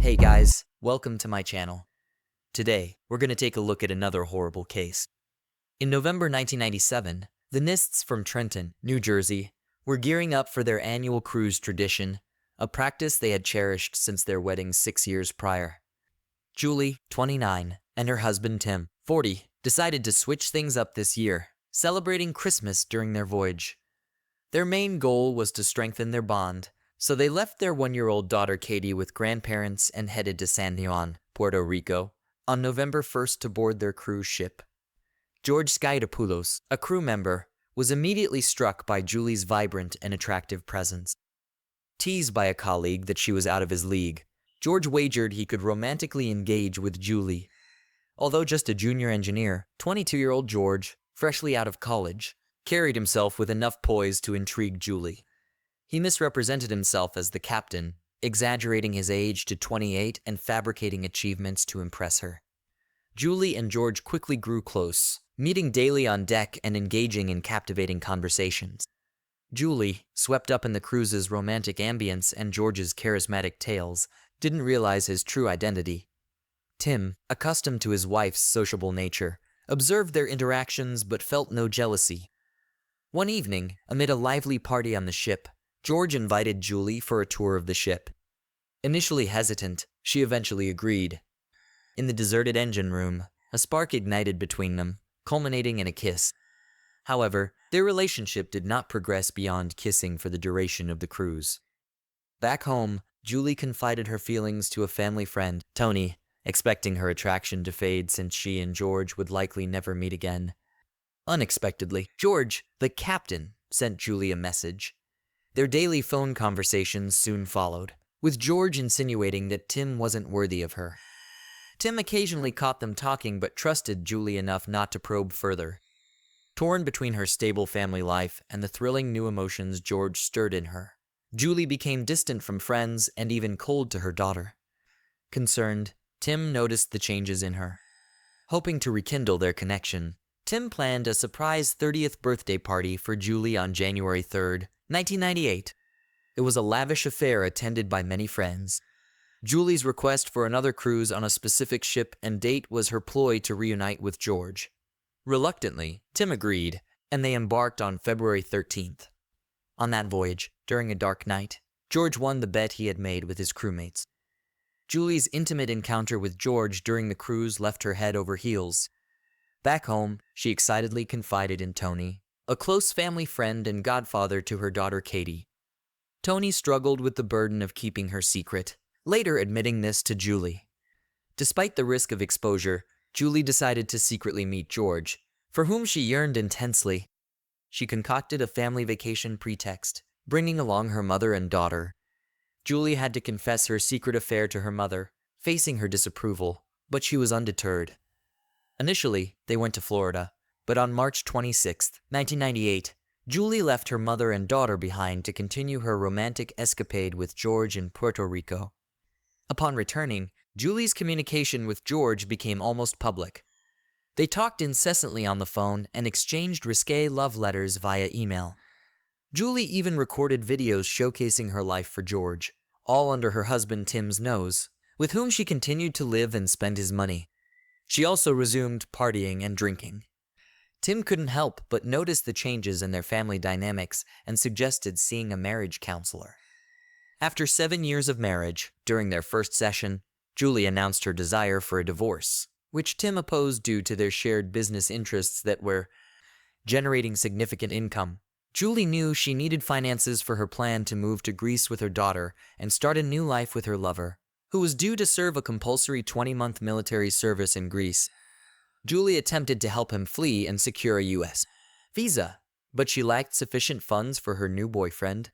Hey guys, welcome to my channel. Today, we're going to take a look at another horrible case. In November 1997, the Nists from Trenton, New Jersey, were gearing up for their annual cruise tradition, a practice they had cherished since their wedding 6 years prior. Julie, 29, and her husband Tim, 40, decided to switch things up this year, celebrating Christmas during their voyage. Their main goal was to strengthen their bond, so they left their 1-year-old daughter Katie with grandparents and headed to San Juan, Puerto Rico, on November 1st to board their cruise ship. George Skytopoulos, a crew member, was immediately struck by Julie's vibrant and attractive presence. Teased by a colleague that she was out of his league, George wagered he could romantically engage with Julie. Although just a junior engineer, 22-year-old George, freshly out of college, carried himself with enough poise to intrigue Julie. He misrepresented himself as the captain, exaggerating his age to 28 and fabricating achievements to impress her. Julie and George quickly grew close, meeting daily on deck and engaging in captivating conversations. Julie, swept up in the cruise's romantic ambience and George's charismatic tales, didn't realize his true identity. Tim, accustomed to his wife's sociable nature, observed their interactions but felt no jealousy. One evening, amid a lively party on the ship, George invited Julie for a tour of the ship. Initially hesitant, she eventually agreed. In the deserted engine room, a spark ignited between them, culminating in a kiss. However, their relationship did not progress beyond kissing for the duration of the cruise. Back home, Julie confided her feelings to a family friend, Tony, expecting her attraction to fade since she and George would likely never meet again. Unexpectedly, George, the captain, sent Julie a message. Their daily phone conversations soon followed, with George insinuating that Tim wasn't worthy of her. Tim occasionally caught them talking but trusted Julie enough not to probe further. Torn between her stable family life and the thrilling new emotions George stirred in her, Julie became distant from friends and even cold to her daughter. Concerned, Tim noticed the changes in her. Hoping to rekindle their connection, Tim planned a surprise 30th birthday party for Julie on January 3rd, 1998. It was a lavish affair attended by many friends. Julie's request for another cruise on a specific ship and date was her ploy to reunite with George. Reluctantly, Tim agreed, and they embarked on February 13th. On that voyage, during a dark night, George won the bet he had made with his crewmates. Julie's intimate encounter with George during the cruise left her head over heels. Back home, she excitedly confided in Tony, a close family friend and godfather to her daughter Katie. Tony struggled with the burden of keeping her secret, later admitting this to Julie. Despite the risk of exposure, Julie decided to secretly meet George, for whom she yearned intensely. She concocted a family vacation pretext, bringing along her mother and daughter. Julie had to confess her secret affair to her mother, facing her disapproval, but she was undeterred. Initially, they went to Florida, but on March 26, 1998, Julie left her mother and daughter behind to continue her romantic escapade with George in Puerto Rico. Upon returning, Julie's communication with George became almost public. They talked incessantly on the phone and exchanged risque love letters via email. Julie even recorded videos showcasing her life for George, all under her husband Tim's nose, with whom she continued to live and spend his money. She also resumed partying and drinking. Tim couldn't help but notice the changes in their family dynamics and suggested seeing a marriage counselor. After 7 years of marriage, during their first session, Julie announced her desire for a divorce, which Tim opposed due to their shared business interests that were generating significant income. Julie knew she needed finances for her plan to move to Greece with her daughter and start a new life with her lover, who was due to serve a compulsory 20-month military service in Greece. Julie attempted to help him flee and secure a U.S. visa, but she lacked sufficient funds for her new boyfriend.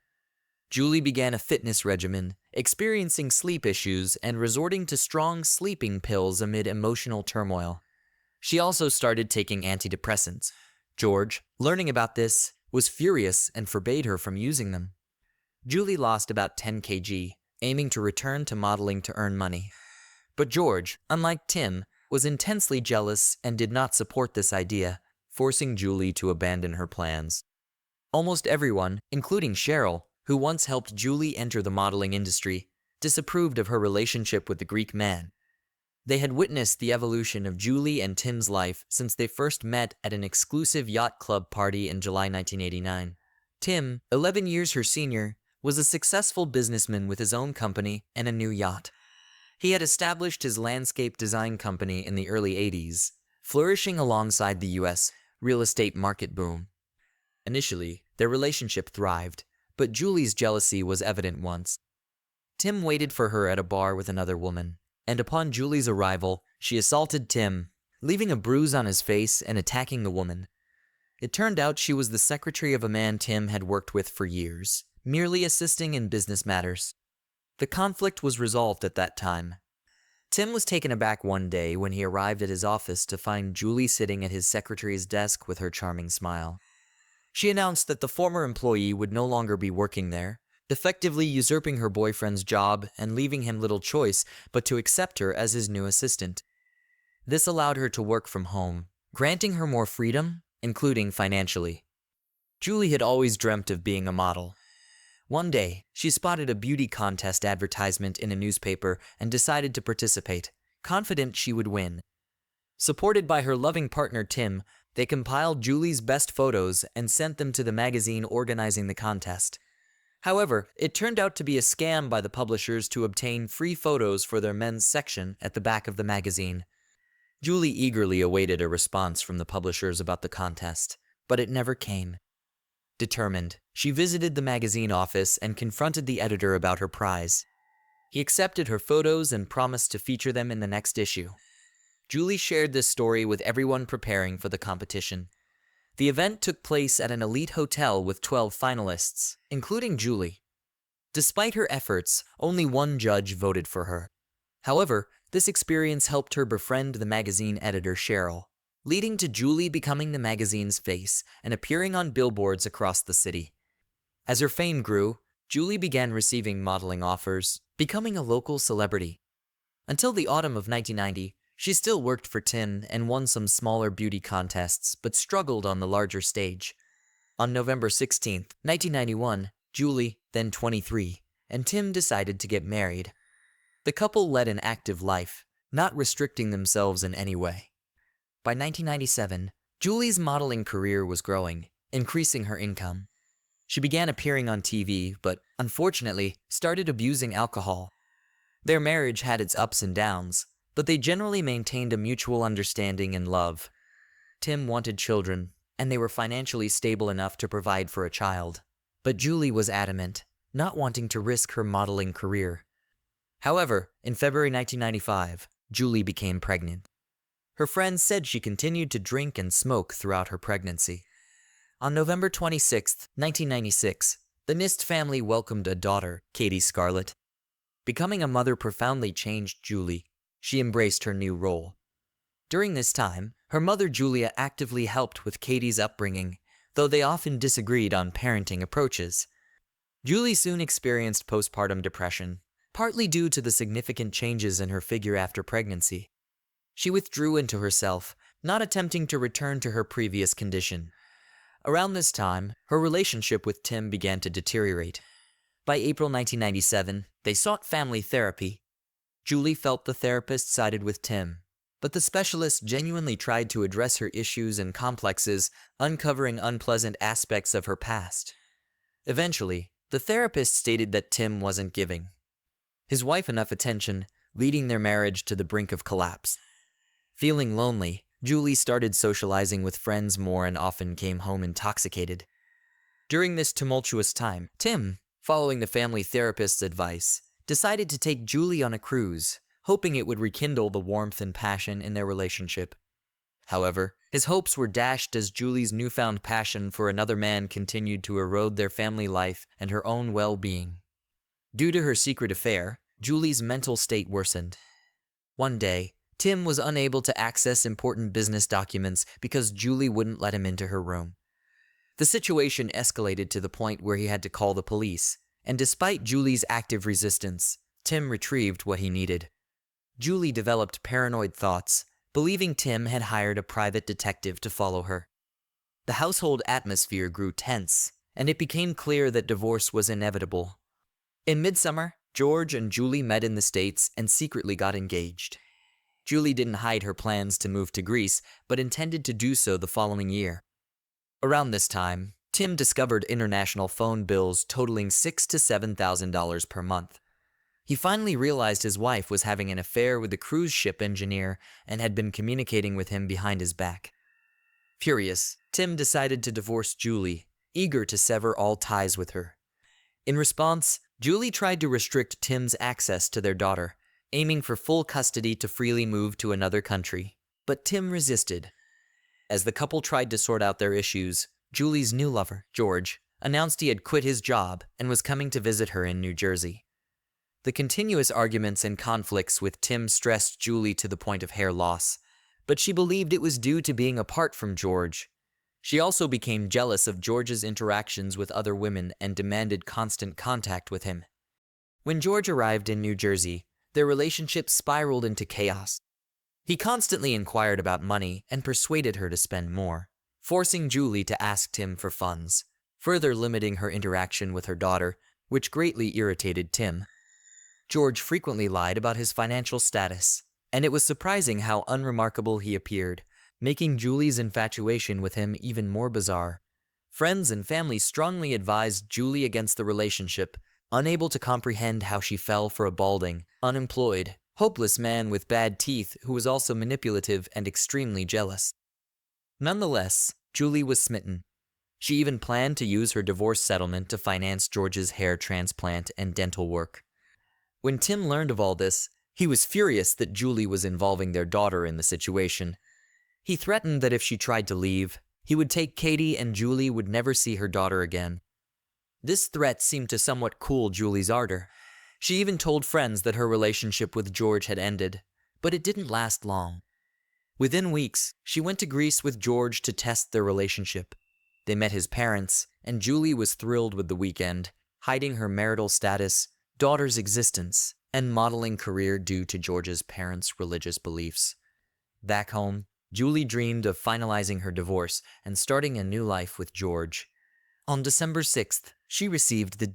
Julie began a fitness regimen, experiencing sleep issues and resorting to strong sleeping pills amid emotional turmoil. She also started taking antidepressants. George, learning about this, was furious and forbade her from using them. Julie lost about 10 kg, aiming to return to modeling to earn money. But George, unlike Tim, was intensely jealous and did not support this idea, forcing Julie to abandon her plans. Almost everyone, including Cheryl, who once helped Julie enter the modeling industry, disapproved of her relationship with the Greek man. They had witnessed the evolution of Julie and Tim's life since they first met at an exclusive yacht club party in July 1989. Tim, 11 years her senior, was a successful businessman with his own company and a new yacht. He had established his landscape design company in the early 80s, flourishing alongside the U.S. real estate market boom. Initially, their relationship thrived, but Julie's jealousy was evident once. Tim waited for her at a bar with another woman, and upon Julie's arrival, she assaulted Tim, leaving a bruise on his face and attacking the woman. It turned out she was the secretary of a man Tim had worked with for years, merely assisting in business matters. The conflict was resolved at that time. Tim was taken aback one day when he arrived at his office to find Julie sitting at his secretary's desk with her charming smile. She announced that the former employee would no longer be working there, effectively usurping her boyfriend's job and leaving him little choice but to accept her as his new assistant. This allowed her to work from home, granting her more freedom, including financially. Julie had always dreamt of being a model. One day, she spotted a beauty contest advertisement in a newspaper and decided to participate, confident she would win. Supported by her loving partner Tim, they compiled Julie's best photos and sent them to the magazine organizing the contest. However, it turned out to be a scam by the publishers to obtain free photos for their men's section at the back of the magazine. Julie eagerly awaited a response from the publishers about the contest, but it never came. Determined, she visited the magazine office and confronted the editor about her prize. He accepted her photos and promised to feature them in the next issue. Julie shared this story with everyone preparing for the competition. The event took place at an elite hotel with 12 finalists, including Julie. Despite her efforts, only one judge voted for her. However, this experience helped her befriend the magazine editor Cheryl, leading to Julie becoming the magazine's face and appearing on billboards across the city. As her fame grew, Julie began receiving modeling offers, becoming a local celebrity. Until the autumn of 1990, she still worked for Tim and won some smaller beauty contests, but struggled on the larger stage. On November 16, 1991, Julie, then 23, and Tim decided to get married. The couple led an active life, not restricting themselves in any way. By 1997, Julie's modeling career was growing, increasing her income. She began appearing on TV, but unfortunately started abusing alcohol. Their marriage had its ups and downs, but they generally maintained a mutual understanding and love. Tim wanted children, and they were financially stable enough to provide for a child. But Julie was adamant, not wanting to risk her modeling career. However, in February 1995, Julie became pregnant. Her friends said she continued to drink and smoke throughout her pregnancy. On November 26, 1996, the Nist family welcomed a daughter, Katie Scarlett. Becoming a mother profoundly changed Julie. She embraced her new role. During this time, her mother Julia actively helped with Katie's upbringing, though they often disagreed on parenting approaches. Julie soon experienced postpartum depression, partly due to the significant changes in her figure after pregnancy. She withdrew into herself, not attempting to return to her previous condition. Around this time, her relationship with Tim began to deteriorate. By April 1997, they sought family therapy. Julie felt the therapist sided with Tim, but the specialist genuinely tried to address her issues and complexes, uncovering unpleasant aspects of her past. Eventually, the therapist stated that Tim wasn't giving his wife enough attention, leading their marriage to the brink of collapse. Feeling lonely, Julie started socializing with friends more and often came home intoxicated. During this tumultuous time, Tim, following the family therapist's advice, decided to take Julie on a cruise, hoping it would rekindle the warmth and passion in their relationship. However, his hopes were dashed as Julie's newfound passion for another man continued to erode their family life and her own well-being. Due to her secret affair, Julie's mental state worsened. One day, Tim was unable to access important business documents because Julie wouldn't let him into her room. The situation escalated to the point where he had to call the police, and despite Julie's active resistance, Tim retrieved what he needed. Julie developed paranoid thoughts, believing Tim had hired a private detective to follow her. The household atmosphere grew tense, and it became clear that divorce was inevitable. In midsummer, George and Julie met in the States and secretly got engaged. Julie didn't hide her plans to move to Greece, but intended to do so the following year. Around this time, Tim discovered international phone bills totaling $6,000 to $7,000 per month. He finally realized his wife was having an affair with the cruise ship engineer and had been communicating with him behind his back. Furious, Tim decided to divorce Julie, eager to sever all ties with her. In response, Julie tried to restrict Tim's access to their daughter, aiming for full custody to freely move to another country. But Tim resisted. As the couple tried to sort out their issues, Julie's new lover, George, announced he had quit his job and was coming to visit her in New Jersey. The continuous arguments and conflicts with Tim stressed Julie to the point of hair loss, but she believed it was due to being apart from George. She also became jealous of George's interactions with other women and demanded constant contact with him. When George arrived in New Jersey, their relationship spiraled into chaos. He constantly inquired about money and persuaded her to spend more, forcing Julie to ask Tim for funds, further limiting her interaction with her daughter, which greatly irritated Tim. George frequently lied about his financial status, and it was surprising how unremarkable he appeared, making Julie's infatuation with him even more bizarre. Friends and family strongly advised Julie against the relationship, unable to comprehend how she fell for a balding, unemployed, hopeless man with bad teeth who was also manipulative and extremely jealous. Nonetheless, Julie was smitten. She even planned to use her divorce settlement to finance George's hair transplant and dental work. When Tim learned of all this, he was furious that Julie was involving their daughter in the situation. He threatened that if she tried to leave, he would take Katie and Julie would never see her daughter again. This threat seemed to somewhat cool Julie's ardor. She even told friends that her relationship with George had ended, but it didn't last long. Within weeks, she went to Greece with George to test their relationship. They met his parents, and Julie was thrilled with the weekend, hiding her marital status, daughter's existence, and modeling career due to George's parents' religious beliefs. Back home, Julie dreamed of finalizing her divorce and starting a new life with George. On December 6th, she received the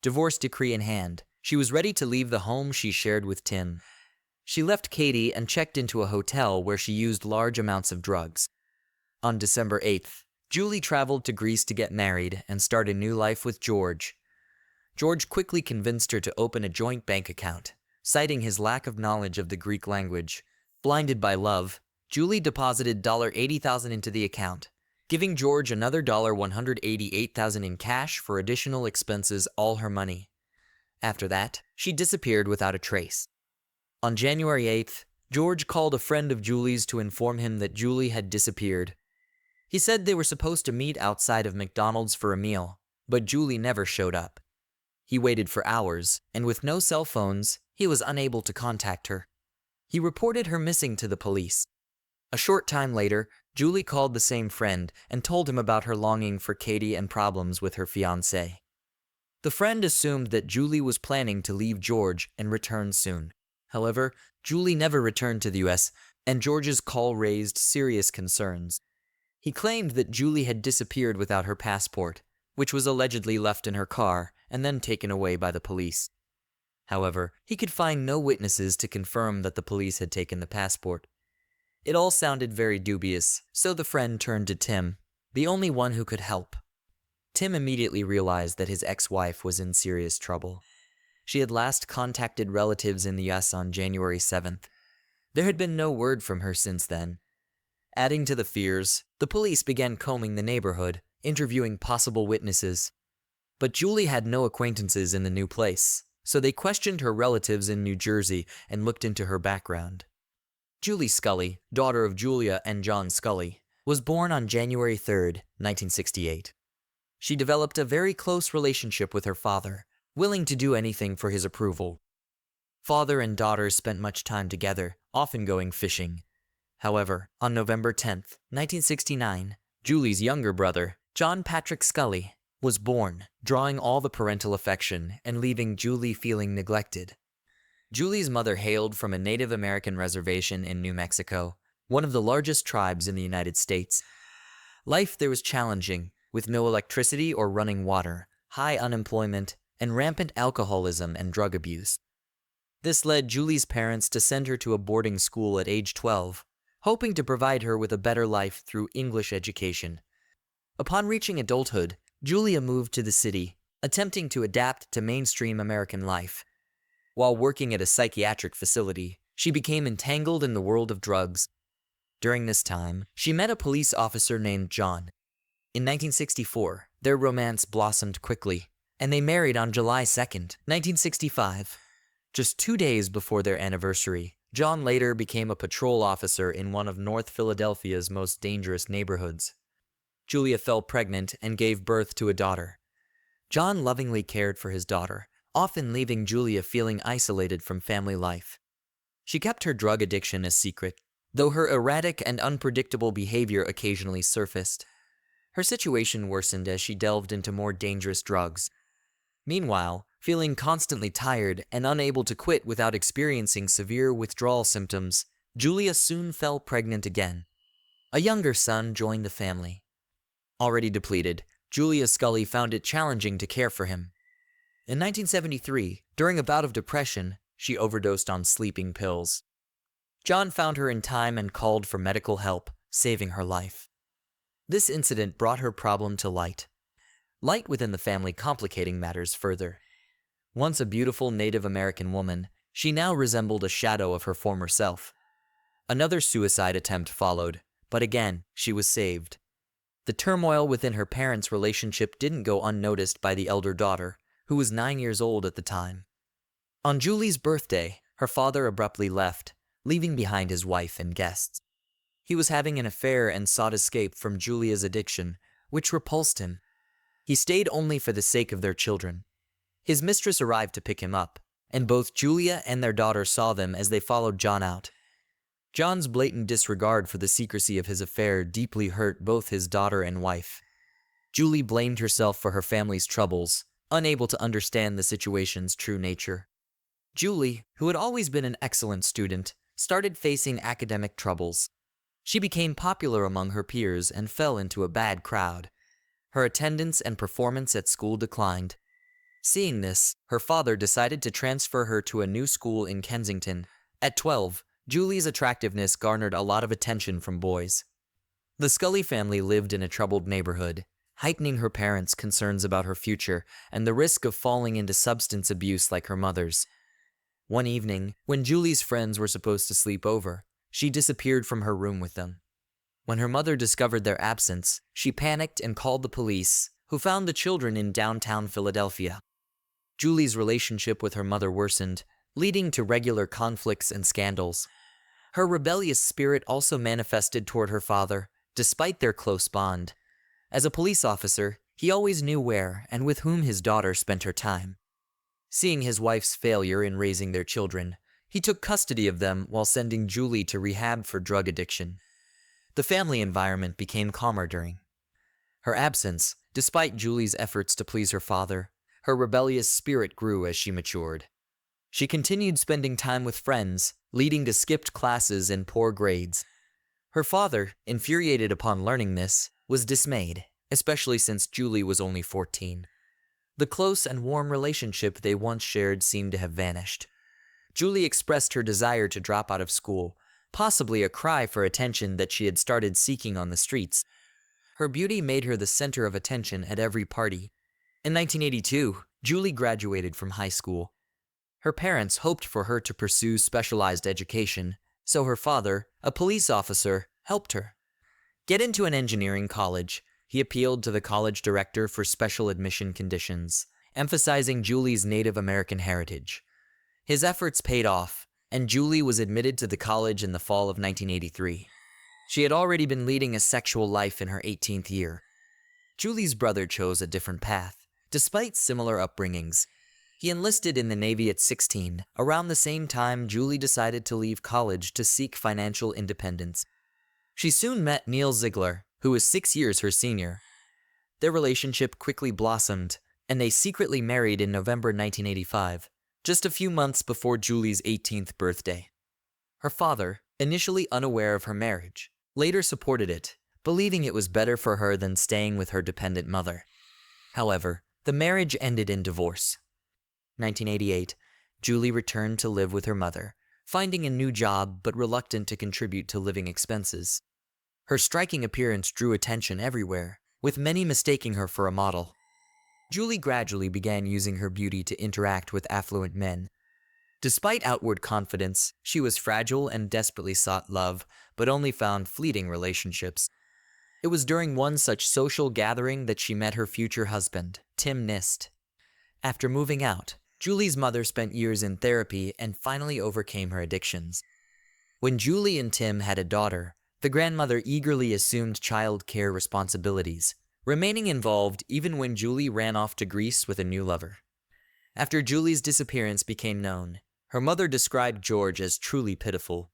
divorce decree in hand. She was ready to leave the home she shared with Tim. She left Katie and checked into a hotel where she used large amounts of drugs. On December 8th, Julie traveled to Greece to get married and start a new life with George. George quickly convinced her to open a joint bank account, citing his lack of knowledge of the Greek language. Blinded by love, Julie deposited $80,000 into the account, giving George another $188,000 in cash for additional expenses, all her money. After that, she disappeared without a trace. On January 8th, George called a friend of Julie's to inform him that Julie had disappeared. He said they were supposed to meet outside of McDonald's for a meal, but Julie never showed up. He waited for hours, and with no cell phones, he was unable to contact her. He reported her missing to the police. A short time later, Julie called the same friend and told him about her longing for Katie and problems with her fiancé. The friend assumed that Julie was planning to leave George and return soon. However, Julie never returned to the US, and George's call raised serious concerns. He claimed that Julie had disappeared without her passport, which was allegedly left in her car and then taken away by the police. However, he could find no witnesses to confirm that the police had taken the passport. It all sounded very dubious, so the friend turned to Tim, the only one who could help. Tim immediately realized that his ex-wife was in serious trouble. She had last contacted relatives in the US on January 7th. There had been no word from her since then. Adding to the fears, the police began combing the neighborhood, interviewing possible witnesses. But Julie had no acquaintances in the new place, so they questioned her relatives in New Jersey and looked into her background. Julie Scully, daughter of Julia and John Scully, was born on January 3, 1968. She developed a very close relationship with her father, willing to do anything for his approval. Father and daughter spent much time together, often going fishing. However, on November 10, 1969, Julie's younger brother, John Patrick Scully, was born, drawing all the parental affection and leaving Julie feeling neglected. Julie's mother hailed from a Native American reservation in New Mexico, one of the largest tribes in the United States. Life there was challenging, with no electricity or running water, high unemployment, and rampant alcoholism and drug abuse. This led Julie's parents to send her to a boarding school at age 12, hoping to provide her with a better life through English education. Upon reaching adulthood, Julia moved to the city, attempting to adapt to mainstream American life. While working at a psychiatric facility, she became entangled in the world of drugs. During this time, she met a police officer named John. In 1964, their romance blossomed quickly, and they married on July 2nd, 1965. Just 2 days before their anniversary, John later became a patrol officer in one of North Philadelphia's most dangerous neighborhoods. Julia fell pregnant and gave birth to a daughter. John lovingly cared for his daughter, often leaving Julia feeling isolated from family life. She kept her drug addiction a secret, though her erratic and unpredictable behavior occasionally surfaced. Her situation worsened as she delved into more dangerous drugs. Meanwhile, feeling constantly tired and unable to quit without experiencing severe withdrawal symptoms, Julia soon fell pregnant again. A younger son joined the family. Already depleted, Julia Scully found it challenging to care for him. In 1973, during a bout of depression, she overdosed on sleeping pills. John found her in time and called for medical help, saving her life. This incident brought her problem to light. Light within the family complicating matters further. Once a beautiful Native American woman, she now resembled a shadow of her former self. Another suicide attempt followed, but again, she was saved. The turmoil within her parents' relationship didn't go unnoticed by the elder daughter, who was 9 years old at the time. On Julie's birthday, her father abruptly left, leaving behind his wife and guests. He was having an affair and sought escape from Julia's addiction, which repulsed him. He stayed only for the sake of their children. His mistress arrived to pick him up, and both Julia and their daughter saw them as they followed John out. John's blatant disregard for the secrecy of his affair deeply hurt both his daughter and wife. Julie blamed herself for her family's troubles, unable to understand the situation's true nature. Julie, who had always been an excellent student, started facing academic troubles. She became popular among her peers and fell into a bad crowd. Her attendance and performance at school declined. Seeing this, her father decided to transfer her to a new school in Kensington. At 12, Julie's attractiveness garnered a lot of attention from boys. The Scully family lived in a troubled neighborhood, heightening her parents' concerns about her future and the risk of falling into substance abuse like her mother's. One evening, when Julie's friends were supposed to sleep over, she disappeared from her room with them. When her mother discovered their absence, she panicked and called the police, who found the children in downtown Philadelphia. Julie's relationship with her mother worsened, leading to regular conflicts and scandals. Her rebellious spirit also manifested toward her father, despite their close bond. As a police officer, he always knew where and with whom his daughter spent her time. Seeing his wife's failure in raising their children, he took custody of them while sending Julie to rehab for drug addiction. The family environment became calmer during her absence. Despite Julie's efforts to please her father, her rebellious spirit grew as she matured. She continued spending time with friends, leading to skipped classes and poor grades. Her father, infuriated upon learning this, was dismayed, especially since Julie was only 14. The close and warm relationship they once shared seemed to have vanished. Julie expressed her desire to drop out of school, possibly a cry for attention that she had started seeking on the streets. Her beauty made her the center of attention at every party. In 1982, Julie graduated from high school. Her parents hoped for her to pursue specialized education, so her father, a police officer, helped her get into an engineering college. He appealed to the college director for special admission conditions, emphasizing Julie's Native American heritage. His efforts paid off, and Julie was admitted to the college in the fall of 1983. She had already been leading a sexual life in her 18th year. Julie's brother chose a different path. Despite similar upbringings, he enlisted in the Navy at 16. Around the same time, Julie decided to leave college to seek financial independence. She soon met Neil Ziegler, who was 6 years her senior. Their relationship quickly blossomed, and they secretly married in November 1985, just a few months before Julie's 18th birthday. Her father, initially unaware of her marriage, later supported it, believing it was better for her than staying with her dependent mother. However, the marriage ended in divorce. 1988, Julie returned to live with her mother, finding a new job but reluctant to contribute to living expenses. Her striking appearance drew attention everywhere, with many mistaking her for a model. Julie gradually began using her beauty to interact with affluent men. Despite outward confidence, she was fragile and desperately sought love, but only found fleeting relationships. It was during one such social gathering that she met her future husband, Tim Nist. After moving out, Julie's mother spent years in therapy and finally overcame her addictions. When Julie and Tim had a daughter, the grandmother eagerly assumed child care responsibilities, remaining involved even when Julie ran off to Greece with a new lover. After Julie's disappearance became known, her mother described George as truly pitiful.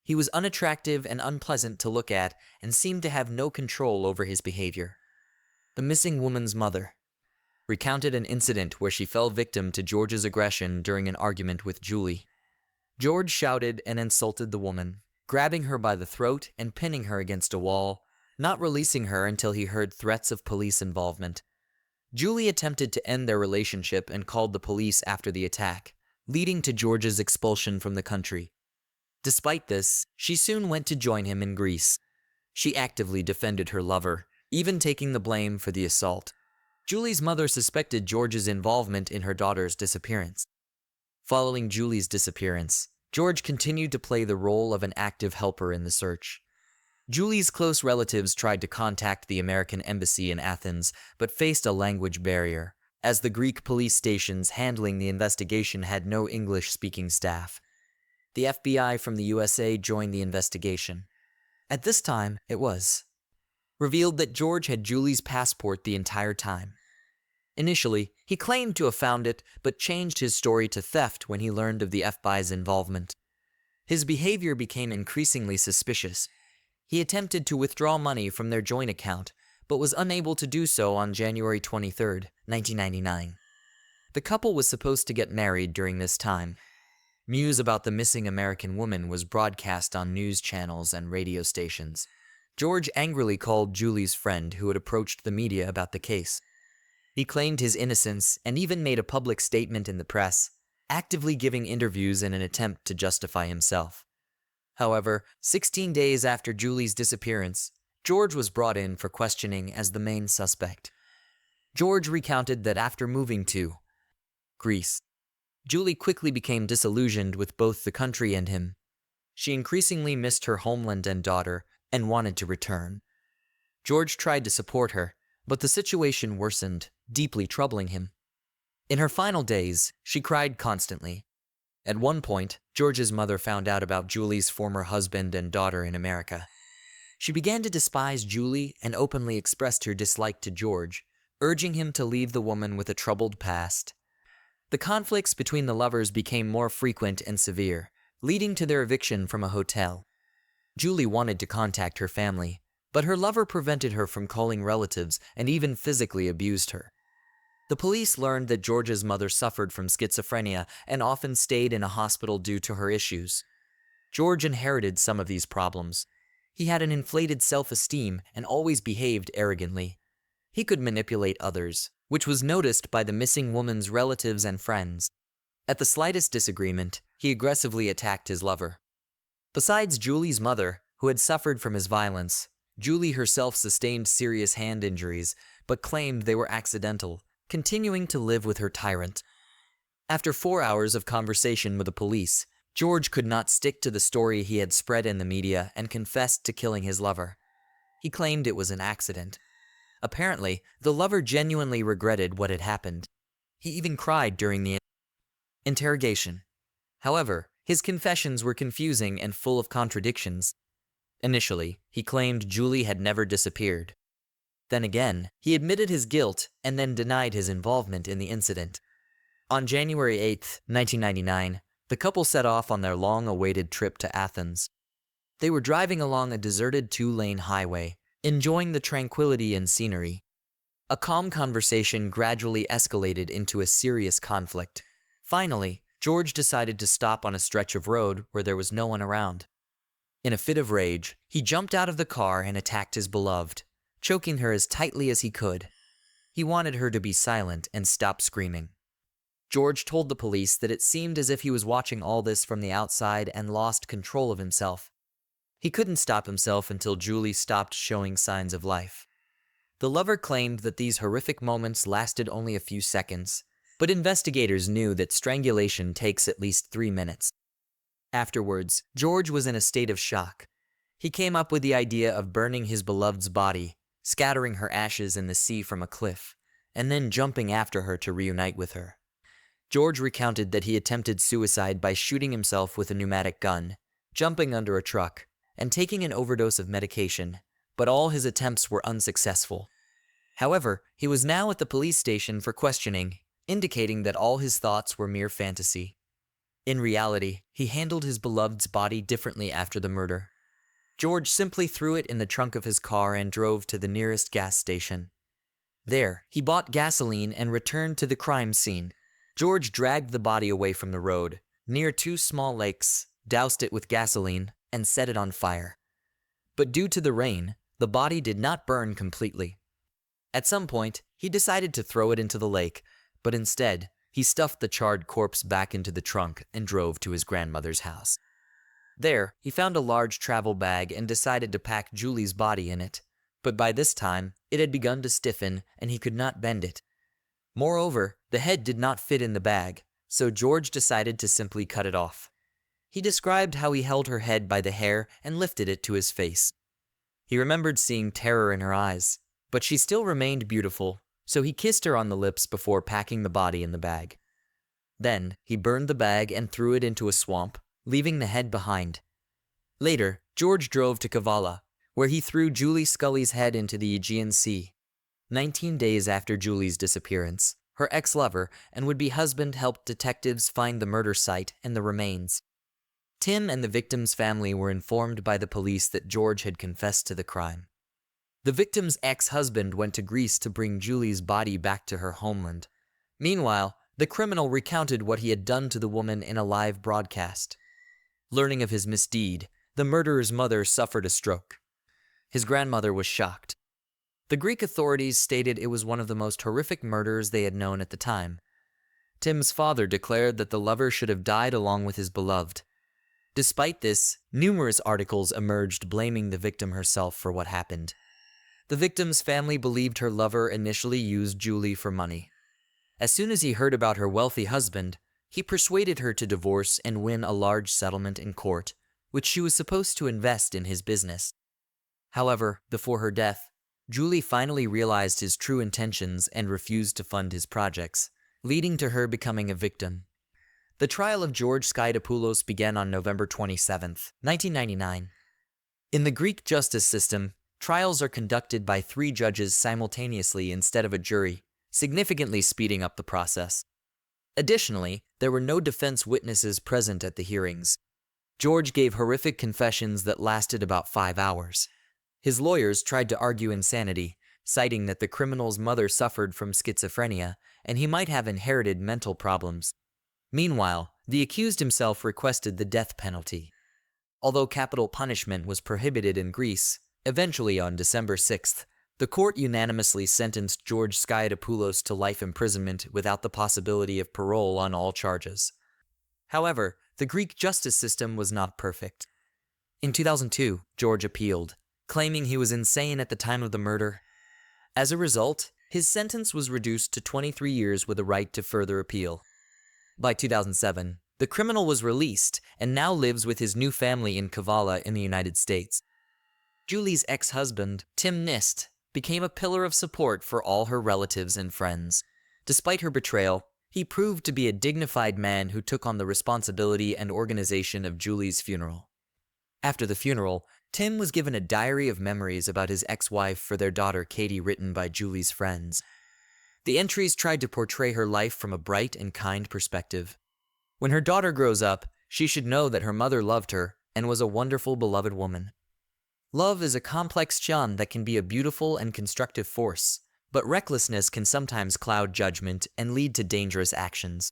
He was unattractive and unpleasant to look at and seemed to have no control over his behavior. The missing woman's mother recounted an incident where she fell victim to George's aggression during an argument with Julie. George shouted and insulted the woman, grabbing her by the throat and pinning her against a wall, not releasing her until he heard threats of police involvement. Julie attempted to end their relationship and called the police after the attack, leading to George's expulsion from the country. Despite this, she soon went to join him in Greece. She actively defended her lover, even taking the blame for the assault. Julie's mother suspected George's involvement in her daughter's disappearance. Following Julie's disappearance, George continued to play the role of an active helper in the search. Julie's close relatives tried to contact the American embassy in Athens, but faced a language barrier, as the Greek police stations handling the investigation had no English-speaking staff. The FBI from the USA joined the investigation. At this time, it was revealed that George had Julie's passport the entire time. Initially, he claimed to have found it, but changed his story to theft when he learned of the FBI's involvement. His behavior became increasingly suspicious. He attempted to withdraw money from their joint account, but was unable to do so on January 23, 1999. The couple was supposed to get married during this time. News about the missing American woman was broadcast on news channels and radio stations. George angrily called Julie's friend who had approached the media about the case. He claimed his innocence and even made a public statement in the press, actively giving interviews in an attempt to justify himself. However, 16 days after Julie's disappearance, George was brought in for questioning as the main suspect. George recounted that after moving to Greece, Julie quickly became disillusioned with both the country and him. She increasingly missed her homeland and daughter and wanted to return. George tried to support her, but the situation worsened, deeply troubling him. In her final days, she cried constantly. At one point, George's mother found out about Julie's former husband and daughter in America. She began to despise Julie and openly expressed her dislike to George, urging him to leave the woman with a troubled past. The conflicts between the lovers became more frequent and severe, leading to their eviction from a hotel. Julie wanted to contact her family, but her lover prevented her from calling relatives and even physically abused her. The police learned that George's mother suffered from schizophrenia and often stayed in a hospital due to her issues. George inherited some of these problems. He had an inflated self-esteem and always behaved arrogantly. He could manipulate others, which was noticed by the missing woman's relatives and friends. At the slightest disagreement, he aggressively attacked his lover. Besides Julie's mother, who had suffered from his violence, Julie herself sustained serious hand injuries, but claimed they were accidental, continuing to live with her tyrant. After 4 hours of conversation with the police, George could not stick to the story he had spread in the media and confessed to killing his lover. He claimed it was an accident. Apparently, the lover genuinely regretted what had happened. He even cried during the interrogation. However, his confessions were confusing and full of contradictions. Initially, he claimed Julie had never disappeared. Then again, he admitted his guilt and then denied his involvement in the incident. On January 8, 1999, the couple set off on their long-awaited trip to Athens. They were driving along a deserted 2-lane highway, enjoying the tranquility and scenery. A calm conversation gradually escalated into a serious conflict. Finally, George decided to stop on a stretch of road where there was no one around. In a fit of rage, he jumped out of the car and attacked his beloved, choking her as tightly as he could. He wanted her to be silent and stop screaming. George told the police that it seemed as if he was watching all this from the outside and lost control of himself. He couldn't stop himself until Julie stopped showing signs of life. The lover claimed that these horrific moments lasted only a few seconds, but investigators knew that strangulation takes at least 3 minutes. Afterwards, George was in a state of shock. He came up with the idea of burning his beloved's body, scattering her ashes in the sea from a cliff, and then jumping after her to reunite with her. George recounted that he attempted suicide by shooting himself with a pneumatic gun, jumping under a truck, and taking an overdose of medication, but all his attempts were unsuccessful. However, he was now at the police station for questioning, indicating that all his thoughts were mere fantasy. In reality, he handled his beloved's body differently after the murder. George simply threw it in the trunk of his car and drove to the nearest gas station. There, he bought gasoline and returned to the crime scene. George dragged the body away from the road, near 2 small lakes, doused it with gasoline, and set it on fire. But due to the rain, the body did not burn completely. At some point, he decided to throw it into the lake, but instead, he stuffed the charred corpse back into the trunk and drove to his grandmother's house. There, he found a large travel bag and decided to pack Julie's body in it, but by this time, it had begun to stiffen and he could not bend it. Moreover, the head did not fit in the bag, so George decided to simply cut it off. He described how he held her head by the hair and lifted it to his face. He remembered seeing terror in her eyes, but she still remained beautiful, so he kissed her on the lips before packing the body in the bag. Then, he burned the bag and threw it into a swamp, leaving the head behind. Later, George drove to Kavala, where he threw Julie Scully's head into the Aegean Sea. 19 days after Julie's disappearance, her ex-lover and would-be husband helped detectives find the murder site and the remains. Tim and the victim's family were informed by the police that George had confessed to the crime. The victim's ex-husband went to Greece to bring Julie's body back to her homeland. Meanwhile, the criminal recounted what he had done to the woman in a live broadcast. Learning of his misdeed, the murderer's mother suffered a stroke. His grandmother was shocked. The Greek authorities stated it was one of the most horrific murders they had known at the time. Tim's father declared that the lover should have died along with his beloved. Despite this, numerous articles emerged blaming the victim herself for what happened. The victim's family believed her lover initially used Julie for money. As soon as he heard about her wealthy husband, he persuaded her to divorce and win a large settlement in court, which she was supposed to invest in his business. However, before her death, Julie finally realized his true intentions and refused to fund his projects, leading to her becoming a victim. The trial of George Skytopoulos began on November 27, 1999. In the Greek justice system, trials are conducted by 3 judges simultaneously instead of a jury, significantly speeding up the process. Additionally, there were no defense witnesses present at the hearings. George gave horrific confessions that lasted about 5 hours. His lawyers tried to argue insanity, citing that the criminal's mother suffered from schizophrenia and he might have inherited mental problems. Meanwhile, the accused himself requested the death penalty. Although capital punishment was prohibited in Greece, eventually on December 6th, the court unanimously sentenced George Skytopoulos to life imprisonment without the possibility of parole on all charges. However, the Greek justice system was not perfect. In 2002, George appealed, claiming he was insane at the time of the murder. As a result, his sentence was reduced to 23 years with a right to further appeal. By 2007, the criminal was released and now lives with his new family in Kavala in the United States. Julie's ex-husband, Tim Nist, became a pillar of support for all her relatives and friends. Despite her betrayal, he proved to be a dignified man who took on the responsibility and organization of Julie's funeral. After the funeral, Tim was given a diary of memories about his ex-wife for their daughter Katie, written by Julie's friends. The entries tried to portray her life from a bright and kind perspective. When her daughter grows up, she should know that her mother loved her and was a wonderful, beloved woman. Love is a complex charm that can be a beautiful and constructive force, but recklessness can sometimes cloud judgment and lead to dangerous actions.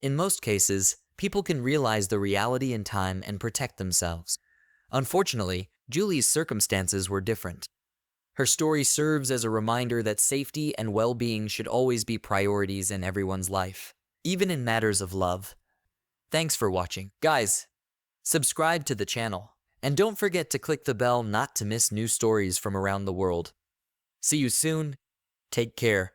In most cases, people can realize the reality in time and protect themselves. Unfortunately, Julie's circumstances were different. Her story serves as a reminder that safety and well-being should always be priorities in everyone's life, even in matters of love. Thanks for watching. Guys, subscribe to the channel, and don't forget to click the bell not to miss new stories from around the world. See you soon. Take care.